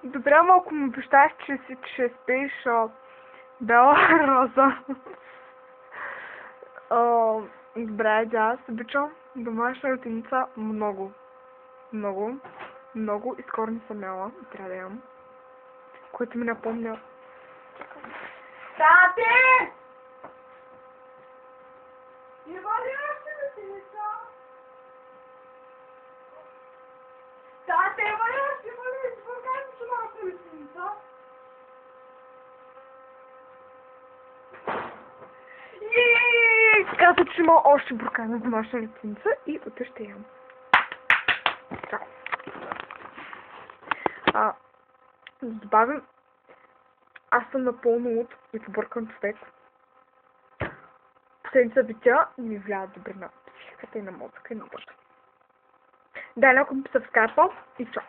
Добре, ама ако му обещаеш, че ще спиш Бела Роза. Добре, да, аз обичам домашна рутиница много. Много. Много и скоро не съм яла. Трябва да ям. Което ми напомня. Тати! Има ли още рутиница? Тати, има ли още? Има ли? Покажи, че има още рутиница. Каза, че има още буркана домашна рутиница и утре ще ям. Чао. Да добавим, аз съм напълно луд и побъркан човек. Последните събития ми влияят добре на психиката и на мозъка и на дъжда. Дай някой ми се в скайпа и чао.